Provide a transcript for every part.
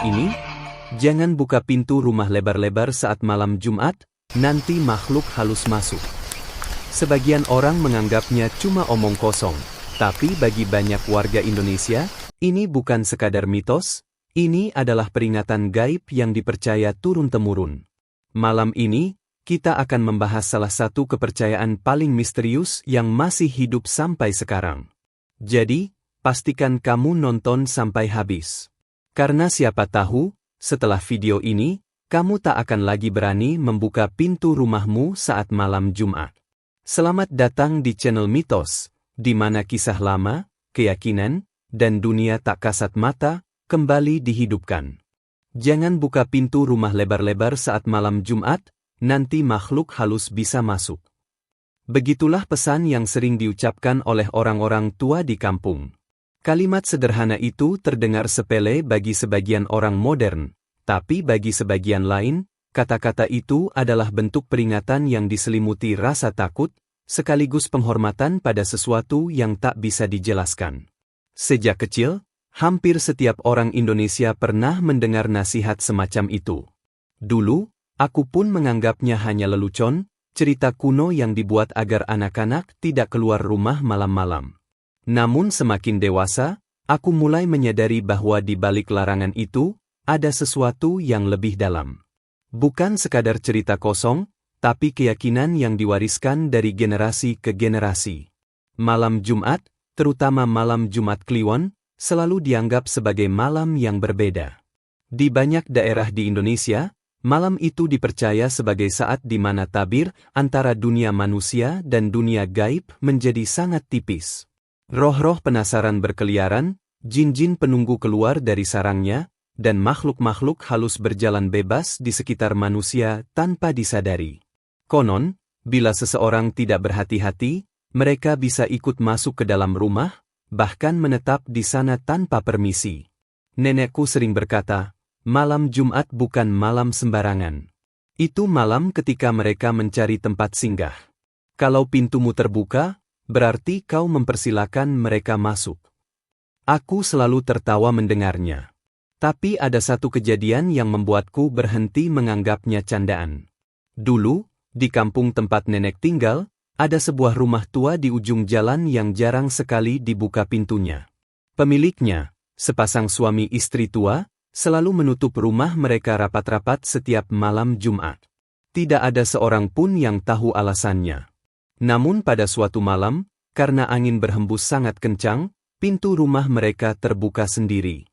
ini? Jangan buka pintu rumah lebar-lebar saat malam Jumat, nanti makhluk halus masuk. Sebagian orang menganggapnya cuma omong kosong, tapi bagi banyak warga Indonesia, ini bukan sekadar mitos, ini adalah peringatan gaib yang dipercaya turun-temurun. Malam ini, kita akan membahas salah satu kepercayaan paling misterius yang masih hidup sampai sekarang. Jadi, pastikan kamu nonton sampai habis. Karena siapa tahu, setelah video ini, kamu tak akan lagi berani membuka pintu rumahmu saat malam Jumat. Selamat datang di channel Mitos, di mana kisah lama, keyakinan, dan dunia tak kasat mata, kembali dihidupkan. Jangan buka pintu rumah lebar-lebar saat malam Jumat, nanti makhluk halus bisa masuk. Begitulah pesan yang sering diucapkan oleh orang-orang tua di kampung. Kalimat sederhana itu terdengar sepele bagi sebagian orang modern, tapi bagi sebagian lain, kata-kata itu adalah bentuk peringatan yang diselimuti rasa takut, sekaligus penghormatan pada sesuatu yang tak bisa dijelaskan. Sejak kecil, hampir setiap orang Indonesia pernah mendengar nasihat semacam itu. Dulu, aku pun menganggapnya hanya lelucon, cerita kuno yang dibuat agar anak-anak tidak keluar rumah malam-malam. Namun semakin dewasa, aku mulai menyadari bahwa di balik larangan itu, ada sesuatu yang lebih dalam. Bukan sekadar cerita kosong, tapi keyakinan yang diwariskan dari generasi ke generasi. Malam Jumat, terutama malam Jumat Kliwon, selalu dianggap sebagai malam yang berbeda. Di banyak daerah di Indonesia, malam itu dipercaya sebagai saat di mana tabir antara dunia manusia dan dunia gaib menjadi sangat tipis. Roh-roh penasaran berkeliaran, jin-jin penunggu keluar dari sarangnya, dan makhluk-makhluk halus berjalan bebas di sekitar manusia tanpa disadari. Konon, bila seseorang tidak berhati-hati, mereka bisa ikut masuk ke dalam rumah, bahkan menetap di sana tanpa permisi. Nenekku sering berkata, malam Jumat bukan malam sembarangan. Itu malam ketika mereka mencari tempat singgah. Kalau pintumu terbuka, berarti kau mempersilakan mereka masuk. Aku selalu tertawa mendengarnya. Tapi ada satu kejadian yang membuatku berhenti menganggapnya candaan. Dulu, di kampung tempat nenek tinggal, ada sebuah rumah tua di ujung jalan yang jarang sekali dibuka pintunya. Pemiliknya, sepasang suami istri tua, selalu menutup rumah mereka rapat-rapat setiap malam Jumat. Tidak ada seorang pun yang tahu alasannya. Namun pada suatu malam, karena angin berhembus sangat kencang, pintu rumah mereka terbuka sendiri.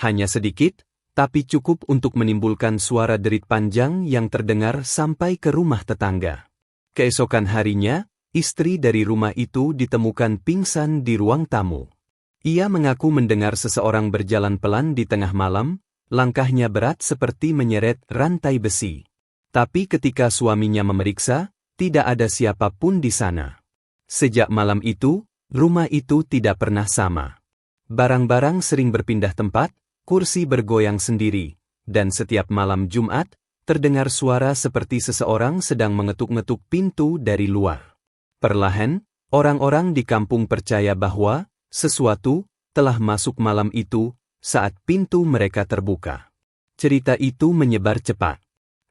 Hanya sedikit, tapi cukup untuk menimbulkan suara derit panjang yang terdengar sampai ke rumah tetangga. Keesokan harinya, istri dari rumah itu ditemukan pingsan di ruang tamu. Ia mengaku mendengar seseorang berjalan pelan di tengah malam, langkahnya berat seperti menyeret rantai besi. Tapi ketika suaminya memeriksa, tidak ada siapapun di sana. Sejak malam itu, rumah itu tidak pernah sama. Barang-barang sering berpindah tempat, kursi bergoyang sendiri, dan setiap malam Jumat, terdengar suara seperti seseorang sedang mengetuk-ngetuk pintu dari luar. Perlahan, orang-orang di kampung percaya bahwa sesuatu telah masuk malam itu saat pintu mereka terbuka. Cerita itu menyebar cepat.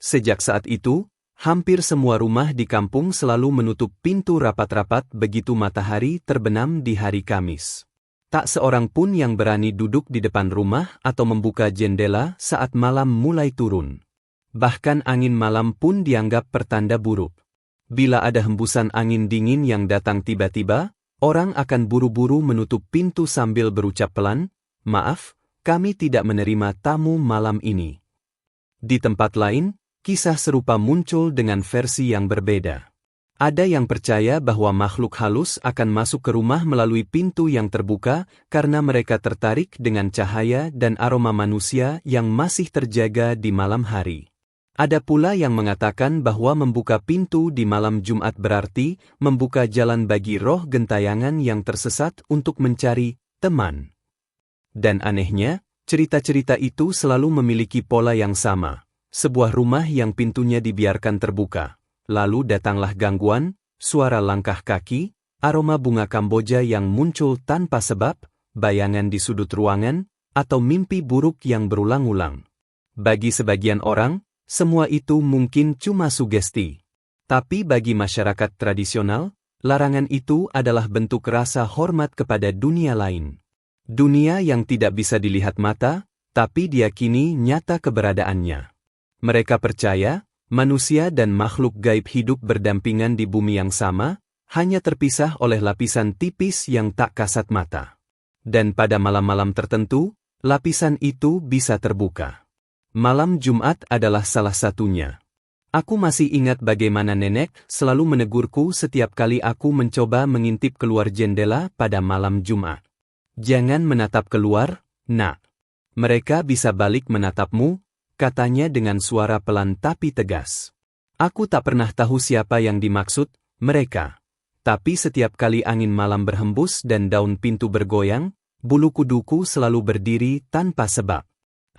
Sejak saat itu, hampir semua rumah di kampung selalu menutup pintu rapat-rapat begitu matahari terbenam di hari Kamis. Tak seorang pun yang berani duduk di depan rumah atau membuka jendela saat malam mulai turun. Bahkan angin malam pun dianggap pertanda buruk. Bila ada hembusan angin dingin yang datang tiba-tiba, orang akan buru-buru menutup pintu sambil berucap pelan, "Maaf, kami tidak menerima tamu malam ini." Di tempat lain, kisah serupa muncul dengan versi yang berbeda. Ada yang percaya bahwa makhluk halus akan masuk ke rumah melalui pintu yang terbuka karena mereka tertarik dengan cahaya dan aroma manusia yang masih terjaga di malam hari. Ada pula yang mengatakan bahwa membuka pintu di malam Jumat berarti membuka jalan bagi roh gentayangan yang tersesat untuk mencari teman. Dan anehnya, cerita-cerita itu selalu memiliki pola yang sama. Sebuah rumah yang pintunya dibiarkan terbuka. Lalu datanglah gangguan, suara langkah kaki, aroma bunga Kamboja yang muncul tanpa sebab, bayangan di sudut ruangan, atau mimpi buruk yang berulang-ulang. Bagi sebagian orang, semua itu mungkin cuma sugesti. Tapi bagi masyarakat tradisional, larangan itu adalah bentuk rasa hormat kepada dunia lain. Dunia yang tidak bisa dilihat mata, tapi diyakini nyata keberadaannya. Mereka percaya, manusia dan makhluk gaib hidup berdampingan di bumi yang sama, hanya terpisah oleh lapisan tipis yang tak kasat mata. Dan pada malam-malam tertentu, lapisan itu bisa terbuka. Malam Jumat adalah salah satunya. Aku masih ingat bagaimana nenek selalu menegurku setiap kali aku mencoba mengintip keluar jendela pada malam Jumat. Jangan menatap keluar, nak. Mereka bisa balik menatapmu, katanya dengan suara pelan tapi tegas. Aku tak pernah tahu siapa yang dimaksud, mereka. Tapi setiap kali angin malam berhembus dan daun pintu bergoyang, bulu kuduku selalu berdiri tanpa sebab.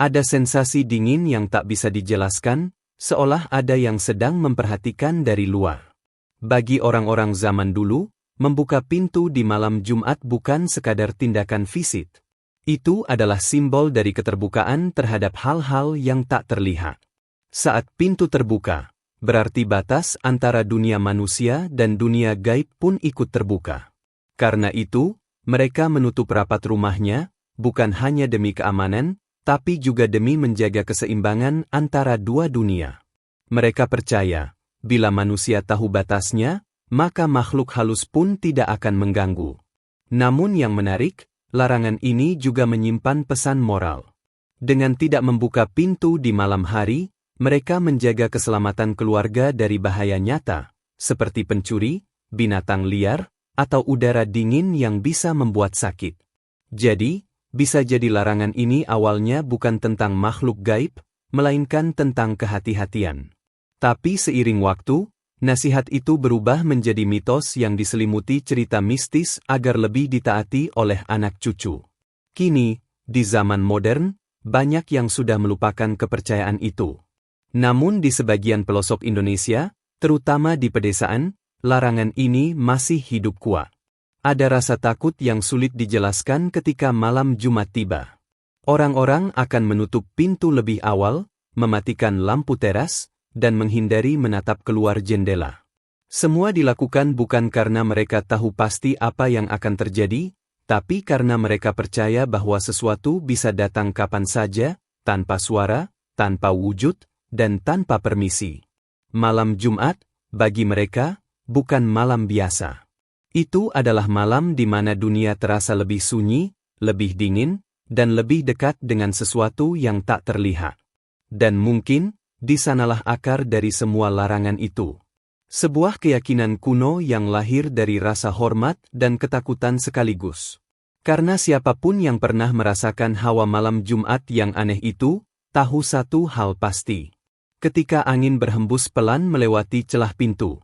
Ada sensasi dingin yang tak bisa dijelaskan, seolah ada yang sedang memperhatikan dari luar. Bagi orang-orang zaman dulu, membuka pintu di malam Jumat bukan sekadar tindakan fisik. Itu adalah simbol dari keterbukaan terhadap hal-hal yang tak terlihat. Saat pintu terbuka, berarti batas antara dunia manusia dan dunia gaib pun ikut terbuka. Karena itu, mereka menutup rapat rumahnya, bukan hanya demi keamanan, tapi juga demi menjaga keseimbangan antara dua dunia. Mereka percaya, bila manusia tahu batasnya, maka makhluk halus pun tidak akan mengganggu. Namun yang menarik, larangan ini juga menyimpan pesan moral. Dengan tidak membuka pintu di malam hari, mereka menjaga keselamatan keluarga dari bahaya nyata, seperti pencuri, binatang liar, atau udara dingin yang bisa membuat sakit. Jadi, bisa jadi larangan ini awalnya bukan tentang makhluk gaib, melainkan tentang kehati-hatian. Tapi seiring waktu, nasihat itu berubah menjadi mitos yang diselimuti cerita mistis agar lebih ditaati oleh anak cucu. Kini, di zaman modern, banyak yang sudah melupakan kepercayaan itu. Namun di sebagian pelosok Indonesia, terutama di pedesaan, larangan ini masih hidup kuat. Ada rasa takut yang sulit dijelaskan ketika malam Jumat tiba. Orang-orang akan menutup pintu lebih awal, mematikan lampu teras, dan menghindari menatap keluar jendela. Semua dilakukan bukan karena mereka tahu pasti apa yang akan terjadi, tapi karena mereka percaya bahwa sesuatu bisa datang kapan saja, tanpa suara, tanpa wujud, dan tanpa permisi. Malam Jumat, bagi mereka, bukan malam biasa. Itu adalah malam di mana dunia terasa lebih sunyi, lebih dingin, dan lebih dekat dengan sesuatu yang tak terlihat. Dan mungkin, di sanalah akar dari semua larangan itu. Sebuah keyakinan kuno yang lahir dari rasa hormat dan ketakutan sekaligus. Karena siapapun yang pernah merasakan hawa malam Jumat yang aneh itu, tahu satu hal pasti. Ketika angin berhembus pelan melewati celah pintu,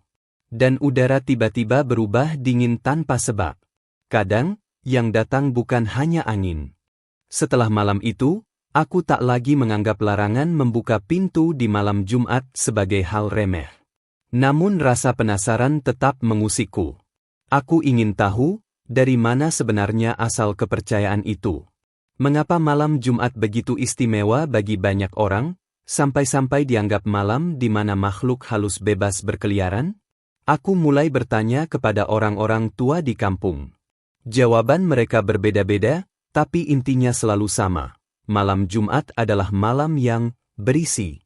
dan udara tiba-tiba berubah dingin tanpa sebab. Kadang, yang datang bukan hanya angin. Setelah malam itu, aku tak lagi menganggap larangan membuka pintu di malam Jumat sebagai hal remeh. Namun rasa penasaran tetap mengusikku. Aku ingin tahu, dari mana sebenarnya asal kepercayaan itu. Mengapa malam Jumat begitu istimewa bagi banyak orang, sampai-sampai dianggap malam di mana makhluk halus bebas berkeliaran? Aku mulai bertanya kepada orang-orang tua di kampung. Jawaban mereka berbeda-beda, tapi intinya selalu sama. Malam Jumat adalah malam yang berisi.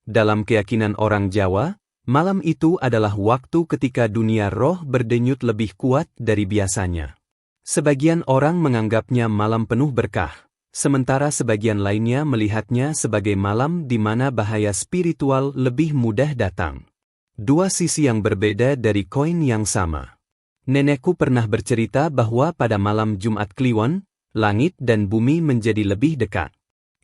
Dalam keyakinan orang Jawa, malam itu adalah waktu ketika dunia roh berdenyut lebih kuat dari biasanya. Sebagian orang menganggapnya malam penuh berkah, sementara sebagian lainnya melihatnya sebagai malam di mana bahaya spiritual lebih mudah datang. Dua sisi yang berbeda dari koin yang sama. Nenekku pernah bercerita bahwa pada malam Jumat Kliwon, langit dan bumi menjadi lebih dekat.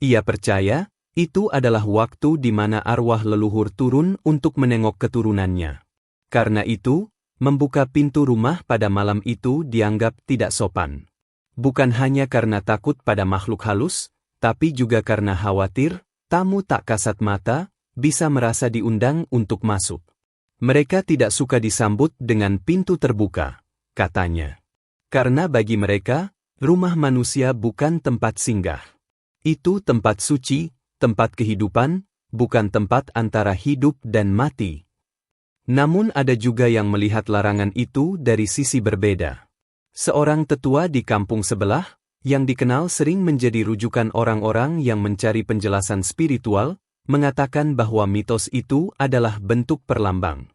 Ia percaya, itu adalah waktu di mana arwah leluhur turun untuk menengok keturunannya. Karena itu, membuka pintu rumah pada malam itu dianggap tidak sopan. Bukan hanya karena takut pada makhluk halus, tapi juga karena khawatir, tamu tak kasat mata, bisa merasa diundang untuk masuk. Mereka tidak suka disambut dengan pintu terbuka, katanya. Karena bagi mereka, Rumah manusia bukan tempat singgah. Itu tempat suci, tempat kehidupan, bukan tempat antara hidup dan mati. Namun ada juga yang melihat larangan itu dari sisi berbeda. Seorang tetua di kampung sebelah, yang dikenal sering menjadi rujukan orang-orang yang mencari penjelasan spiritual, mengatakan bahwa mitos itu adalah bentuk perlambang.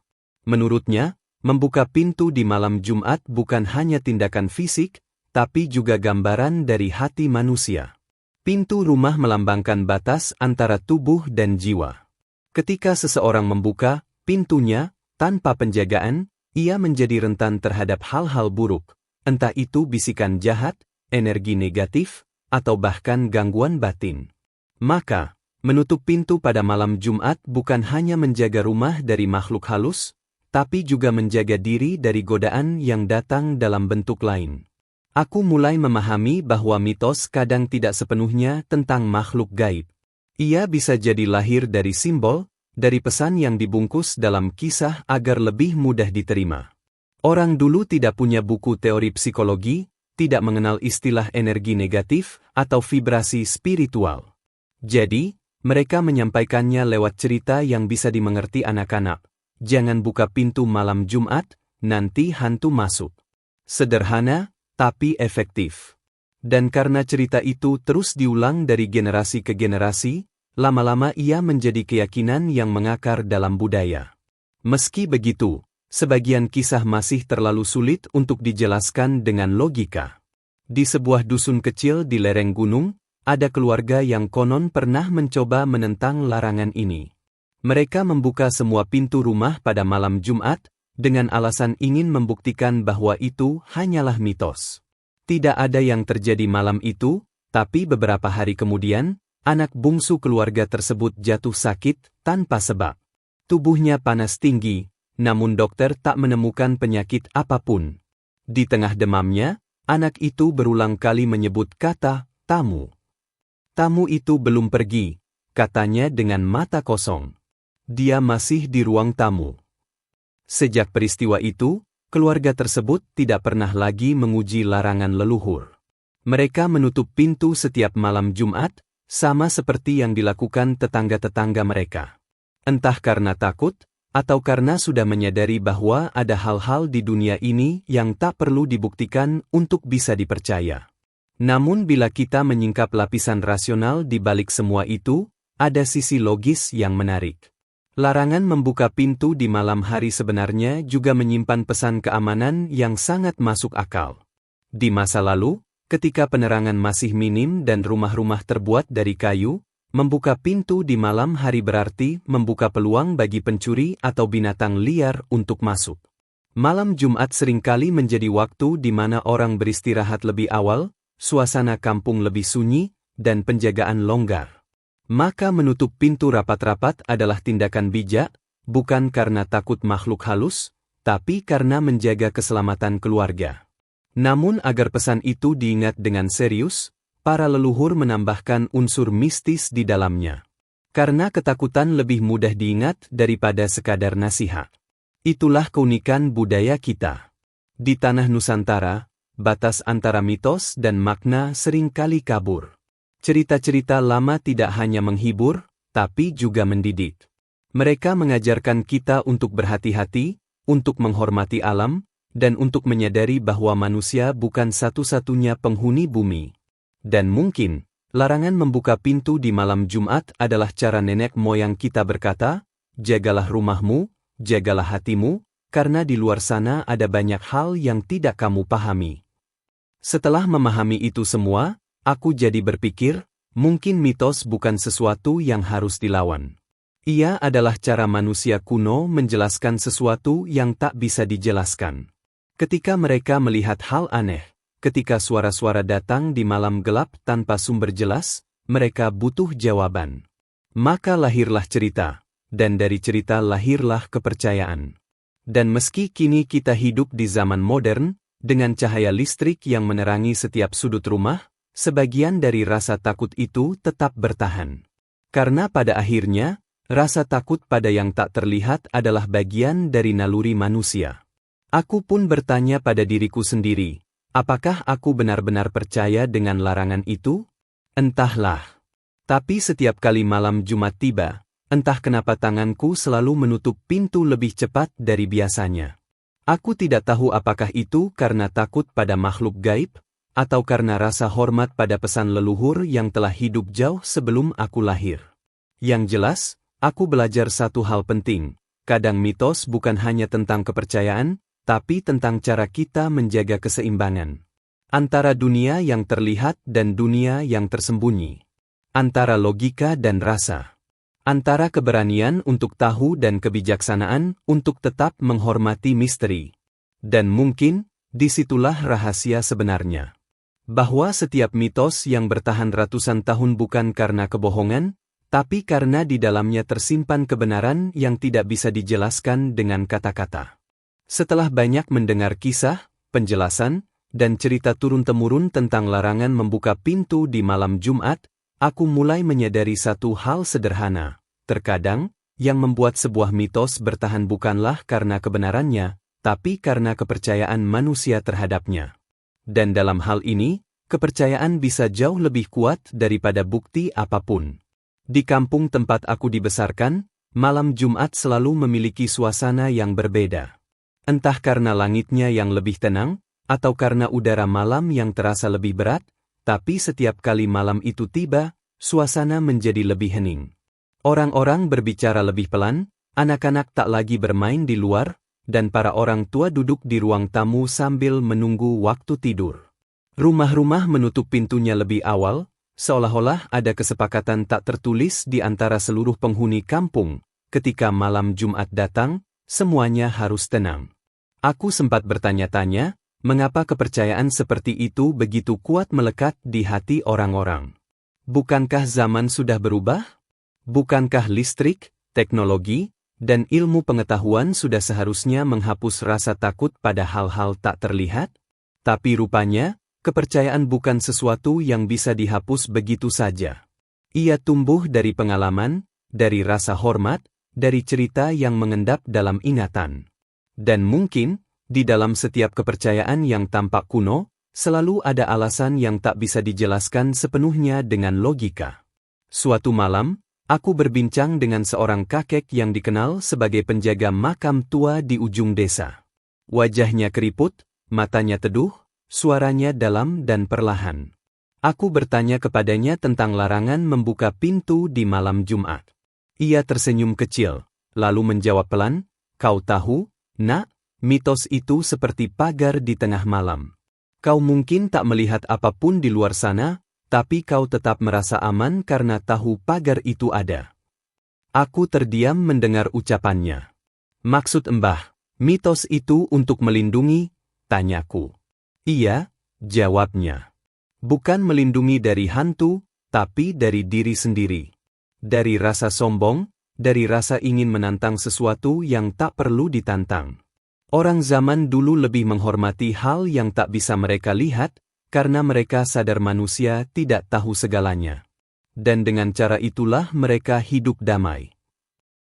Menurutnya, membuka pintu di malam Jumat bukan hanya tindakan fisik, tapi juga gambaran dari hati manusia. Pintu rumah melambangkan batas antara tubuh dan jiwa. Ketika seseorang membuka pintunya tanpa penjagaan, ia menjadi rentan terhadap hal-hal buruk, entah itu bisikan jahat, energi negatif, atau bahkan gangguan batin. Maka, menutup pintu pada malam Jumat bukan hanya menjaga rumah dari makhluk halus, tapi juga menjaga diri dari godaan yang datang dalam bentuk lain. Aku mulai memahami bahwa mitos kadang tidak sepenuhnya tentang makhluk gaib. Ia bisa jadi lahir dari simbol, dari pesan yang dibungkus dalam kisah agar lebih mudah diterima. Orang dulu tidak punya buku teori psikologi, tidak mengenal istilah energi negatif atau vibrasi spiritual. Jadi, mereka menyampaikannya lewat cerita yang bisa dimengerti anak-anak. Jangan buka pintu malam Jumat, nanti hantu masuk. Sederhana, tapi efektif. Dan karena cerita itu terus diulang dari generasi ke generasi, lama-lama ia menjadi keyakinan yang mengakar dalam budaya. Meski begitu, sebagian kisah masih terlalu sulit untuk dijelaskan dengan logika. Di sebuah dusun kecil di lereng gunung, ada keluarga yang konon pernah mencoba menentang larangan ini. Mereka membuka semua pintu rumah pada malam Jumat, dengan alasan ingin membuktikan bahwa itu hanyalah mitos. Tidak ada yang terjadi malam itu, tapi beberapa hari kemudian, anak bungsu keluarga tersebut jatuh sakit tanpa sebab. Tubuhnya panas tinggi, namun dokter tak menemukan penyakit apapun. Di tengah demamnya, anak itu berulang kali menyebut kata tamu. Tamu itu belum pergi, katanya dengan mata kosong. Dia masih di ruang tamu. Sejak peristiwa itu, keluarga tersebut tidak pernah lagi menguji larangan leluhur. Mereka menutup pintu setiap malam Jumat, sama seperti yang dilakukan tetangga-tetangga mereka. Entah karena takut, atau karena sudah menyadari bahwa ada hal-hal di dunia ini yang tak perlu dibuktikan untuk bisa dipercaya. Namun bila kita menyingkap lapisan rasional di balik semua itu, ada sisi logis yang menarik. Larangan membuka pintu di malam hari sebenarnya juga menyimpan pesan keamanan yang sangat masuk akal. Di masa lalu, ketika penerangan masih minim dan rumah-rumah terbuat dari kayu, membuka pintu di malam hari berarti membuka peluang bagi pencuri atau binatang liar untuk masuk. Malam Jumat seringkali menjadi waktu di mana orang beristirahat lebih awal, suasana kampung lebih sunyi, dan penjagaan longgar. Maka menutup pintu rapat-rapat adalah tindakan bijak, bukan karena takut makhluk halus, tapi karena menjaga keselamatan keluarga. Namun agar pesan itu diingat dengan serius, para leluhur menambahkan unsur mistis di dalamnya. Karena ketakutan lebih mudah diingat daripada sekadar nasihat. Itulah keunikan budaya kita. Di tanah Nusantara, batas antara mitos dan makna seringkali kabur. Cerita-cerita lama tidak hanya menghibur, tapi juga mendidik. Mereka mengajarkan kita untuk berhati-hati, untuk menghormati alam, dan untuk menyadari bahwa manusia bukan satu-satunya penghuni bumi. Dan mungkin, larangan membuka pintu di malam Jumat adalah cara nenek moyang kita berkata, jagalah rumahmu, jagalah hatimu, karena di luar sana ada banyak hal yang tidak kamu pahami. Setelah memahami itu semua, aku jadi berpikir, mungkin mitos bukan sesuatu yang harus dilawan. Ia adalah cara manusia kuno menjelaskan sesuatu yang tak bisa dijelaskan. Ketika mereka melihat hal aneh, ketika suara-suara datang di malam gelap tanpa sumber jelas, mereka butuh jawaban. Maka lahirlah cerita, dan dari cerita lahirlah kepercayaan. Dan meski kini kita hidup di zaman modern, dengan cahaya listrik yang menerangi setiap sudut rumah, sebagian dari rasa takut itu tetap bertahan. Karena pada akhirnya, rasa takut pada yang tak terlihat adalah bagian dari naluri manusia. Aku pun bertanya pada diriku sendiri, Apakah aku benar-benar percaya dengan larangan itu? Entahlah. Tapi setiap kali malam Jumat tiba, entah kenapa tanganku selalu menutup pintu lebih cepat dari biasanya. Aku tidak tahu apakah itu karena takut pada makhluk gaib, atau karena rasa hormat pada pesan leluhur yang telah hidup jauh sebelum aku lahir. Yang jelas, aku belajar satu hal penting. Kadang mitos bukan hanya tentang kepercayaan, tapi tentang cara kita menjaga keseimbangan antara dunia yang terlihat dan dunia yang tersembunyi, antara logika dan rasa, antara keberanian untuk tahu dan kebijaksanaan untuk tetap menghormati misteri. Dan mungkin, disitulah rahasia sebenarnya. Bahwa setiap mitos yang bertahan ratusan tahun bukan karena kebohongan, tapi karena di dalamnya tersimpan kebenaran yang tidak bisa dijelaskan dengan kata-kata. Setelah banyak mendengar kisah, penjelasan, dan cerita turun-temurun tentang larangan membuka pintu di malam Jumat, aku mulai menyadari satu hal sederhana. Terkadang, yang membuat sebuah mitos bertahan bukanlah karena kebenarannya, tapi karena kepercayaan manusia terhadapnya. Dan dalam hal ini, kepercayaan bisa jauh lebih kuat daripada bukti apapun. Di kampung tempat aku dibesarkan, malam Jumat selalu memiliki suasana yang berbeda. Entah karena langitnya yang lebih tenang, atau karena udara malam yang terasa lebih berat, tapi setiap kali malam itu tiba, suasana menjadi lebih hening. Orang-orang berbicara lebih pelan, anak-anak tak lagi bermain di luar, dan para orang tua duduk di ruang tamu sambil menunggu waktu tidur. Rumah-rumah menutup pintunya lebih awal, seolah-olah ada kesepakatan tak tertulis di antara seluruh penghuni kampung. Ketika malam Jumat datang, semuanya harus tenang. Aku sempat bertanya-tanya, mengapa kepercayaan seperti itu begitu kuat melekat di hati orang-orang? Bukankah zaman sudah berubah? Bukankah listrik, teknologi, dan ilmu pengetahuan sudah seharusnya menghapus rasa takut pada hal-hal tak terlihat? Tapi rupanya, kepercayaan bukan sesuatu yang bisa dihapus begitu saja. Ia tumbuh dari pengalaman, dari rasa hormat, dari cerita yang mengendap dalam ingatan. Dan mungkin, di dalam setiap kepercayaan yang tampak kuno, selalu ada alasan yang tak bisa dijelaskan sepenuhnya dengan logika. Suatu malam, aku berbincang dengan seorang kakek yang dikenal sebagai penjaga makam tua di ujung desa. Wajahnya keriput, matanya teduh, suaranya dalam dan perlahan. Aku bertanya kepadanya tentang larangan membuka pintu di malam Jumat. Ia tersenyum kecil, lalu menjawab pelan, "Kau tahu, Nak, mitos itu seperti pagar di tengah malam. Kau mungkin tak melihat apapun di luar sana, tapi kau tetap merasa aman karena tahu pagar itu ada." Aku terdiam mendengar ucapannya. "Maksud Mbah, mitos itu untuk melindungi?" tanyaku. "Iya," jawabnya. "Bukan melindungi dari hantu, tapi dari diri sendiri. Dari rasa sombong, dari rasa ingin menantang sesuatu yang tak perlu ditantang. Orang zaman dulu lebih menghormati hal yang tak bisa mereka lihat, karena mereka sadar manusia tidak tahu segalanya. Dan dengan cara itulah mereka hidup damai."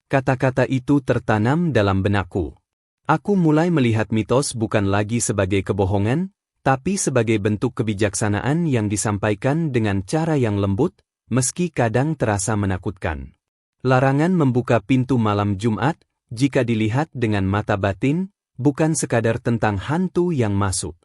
Kata-kata itu tertanam dalam benakku. Aku mulai melihat mitos bukan lagi sebagai kebohongan, tapi sebagai bentuk kebijaksanaan yang disampaikan dengan cara yang lembut, meski kadang terasa menakutkan. Larangan membuka pintu malam Jumat, jika dilihat dengan mata batin, bukan sekadar tentang hantu yang masuk.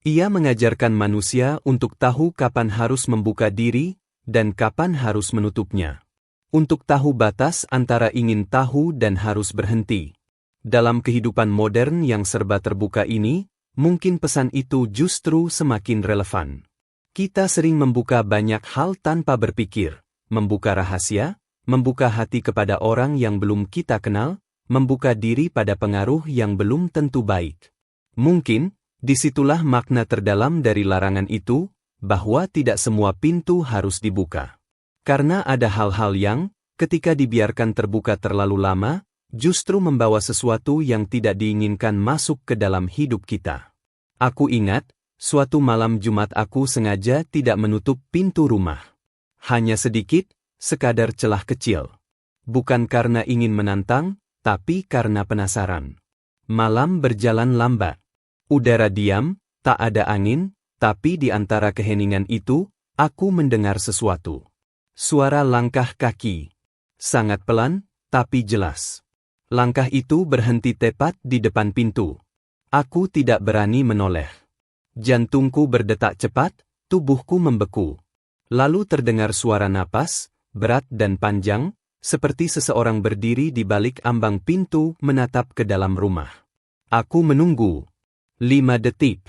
Ia mengajarkan manusia untuk tahu kapan harus membuka diri, dan kapan harus menutupnya. Untuk tahu batas antara ingin tahu dan harus berhenti. Dalam kehidupan modern yang serba terbuka ini, mungkin pesan itu justru semakin relevan. Kita sering membuka banyak hal tanpa berpikir, membuka rahasia, membuka hati kepada orang yang belum kita kenal, membuka diri pada pengaruh yang belum tentu baik. Mungkin, disitulah makna terdalam dari larangan itu, bahwa tidak semua pintu harus dibuka. Karena ada hal-hal yang, ketika dibiarkan terbuka terlalu lama, justru membawa sesuatu yang tidak diinginkan masuk ke dalam hidup kita. Aku ingat, suatu malam Jumat aku sengaja tidak menutup pintu rumah. Hanya sedikit, sekadar celah kecil. Bukan karena ingin menantang, tapi karena penasaran. Malam berjalan lambat. Udara diam, Tak ada angin, tapi di antara keheningan itu, aku mendengar sesuatu. Suara langkah kaki. Sangat pelan, tapi jelas. Langkah itu berhenti tepat di depan pintu. Aku tidak berani menoleh. Jantungku berdetak cepat, tubuhku membeku. Lalu terdengar suara napas, berat dan panjang, seperti seseorang berdiri di balik ambang pintu menatap ke dalam rumah. Aku menunggu. 5 detik.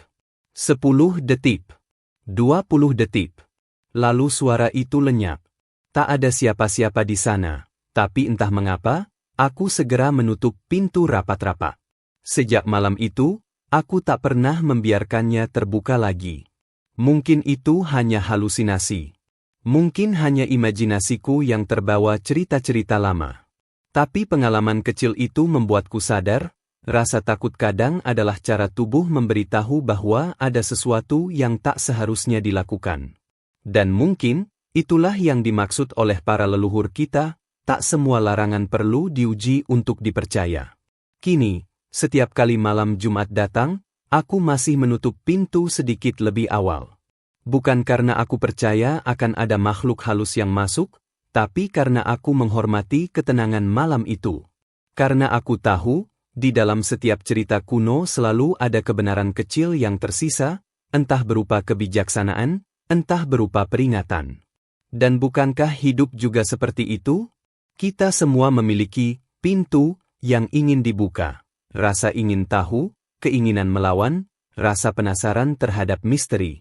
10 detik. 20 detik. Lalu suara itu lenyap. Tak ada siapa-siapa di sana, tapi entah mengapa, aku segera menutup pintu rapat-rapat. Sejak malam itu, aku tak pernah membiarkannya terbuka lagi. Mungkin itu hanya halusinasi. Mungkin hanya imajinasiku yang terbawa cerita-cerita lama. Tapi pengalaman kecil itu membuatku sadar, rasa takut kadang adalah cara tubuh memberitahu bahwa ada sesuatu yang tak seharusnya dilakukan. Dan mungkin, itulah yang dimaksud oleh para leluhur kita, tak semua larangan perlu diuji untuk dipercaya. Kini, setiap kali malam Jumat datang, aku masih menutup pintu sedikit lebih awal. Bukan karena aku percaya akan ada makhluk halus yang masuk, tapi karena aku menghormati ketenangan malam itu. Karena aku tahu, di dalam setiap cerita kuno selalu ada kebenaran kecil yang tersisa, entah berupa kebijaksanaan, entah berupa peringatan. Dan bukankah hidup juga seperti itu? Kita semua memiliki pintu yang ingin dibuka, rasa ingin tahu, keinginan melawan, rasa penasaran terhadap misteri.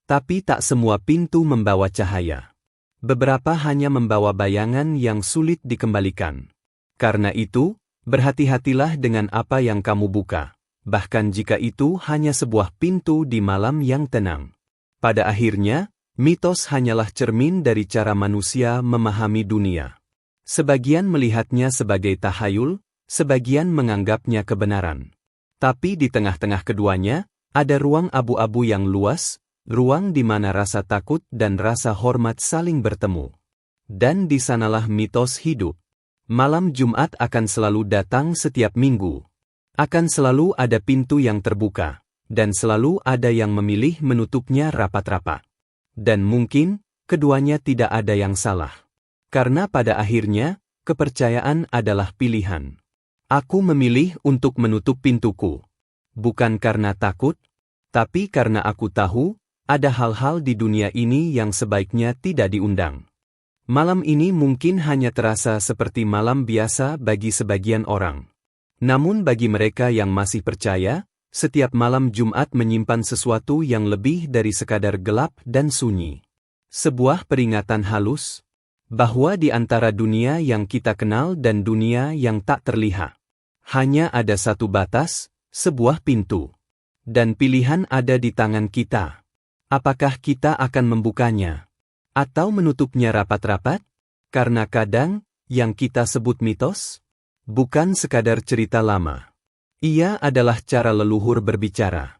Tapi tak semua pintu membawa cahaya. Beberapa hanya membawa bayangan yang sulit dikembalikan. Karena itu, berhati-hatilah dengan apa yang kamu buka, bahkan jika itu hanya sebuah pintu di malam yang tenang. Pada akhirnya, mitos hanyalah cermin dari cara manusia memahami dunia. Sebagian melihatnya sebagai tahayul, sebagian menganggapnya kebenaran. Tapi di tengah-tengah keduanya, ada ruang abu-abu yang luas, ruang di mana rasa takut dan rasa hormat saling bertemu. Dan di sanalah mitos hidup. Malam Jumat akan selalu datang setiap minggu. Akan selalu ada pintu yang terbuka, dan selalu ada yang memilih menutupnya rapat-rapat. Dan mungkin, keduanya tidak ada yang salah. Karena pada akhirnya, kepercayaan adalah pilihan. Aku memilih untuk menutup pintuku. Bukan karena takut, tapi karena aku tahu, ada hal-hal di dunia ini yang sebaiknya tidak diundang. Malam ini mungkin hanya terasa seperti malam biasa bagi sebagian orang. Namun bagi mereka yang masih percaya, setiap malam Jumat menyimpan sesuatu yang lebih dari sekadar gelap dan sunyi. Sebuah peringatan halus, bahwa di antara dunia yang kita kenal dan dunia yang tak terlihat, hanya ada satu batas, sebuah pintu. Dan pilihan ada di tangan kita. Apakah kita akan membukanya? Atau menutupnya rapat-rapat? Karena kadang, yang kita sebut mitos, bukan sekadar cerita lama. Ia adalah cara leluhur berbicara.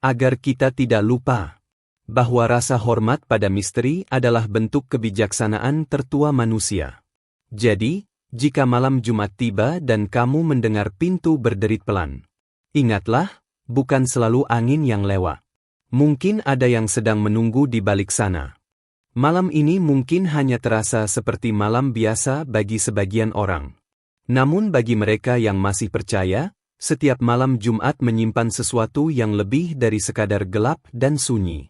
Agar kita tidak lupa bahwa rasa hormat pada misteri adalah bentuk kebijaksanaan tertua manusia. Jadi, jika malam Jumat tiba dan kamu mendengar pintu berderit pelan, ingatlah, bukan selalu angin yang lewat. Mungkin ada yang sedang menunggu di balik sana. Malam ini mungkin hanya terasa seperti malam biasa bagi sebagian orang. Namun bagi mereka yang masih percaya, setiap malam Jumat menyimpan sesuatu yang lebih dari sekadar gelap dan sunyi.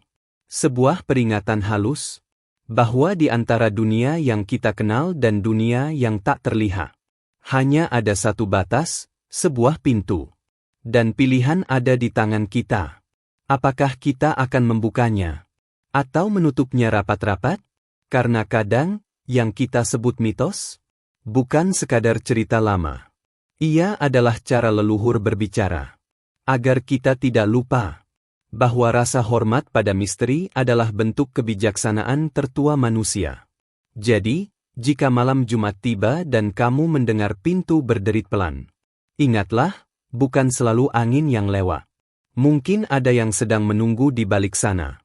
Sebuah peringatan halus, bahwa di antara dunia yang kita kenal dan dunia yang tak terlihat, hanya ada satu batas, sebuah pintu. Dan pilihan ada di tangan kita. Apakah kita akan membukanya? Atau menutupnya rapat-rapat? Karena kadang, yang kita sebut mitos, bukan sekadar cerita lama. Ia adalah cara leluhur berbicara. Agar kita tidak lupa bahwa rasa hormat pada misteri adalah bentuk kebijaksanaan tertua manusia. Jadi, jika malam Jumat tiba dan kamu mendengar pintu berderit pelan, ingatlah, bukan selalu angin yang lewat. Mungkin ada yang sedang menunggu di balik sana.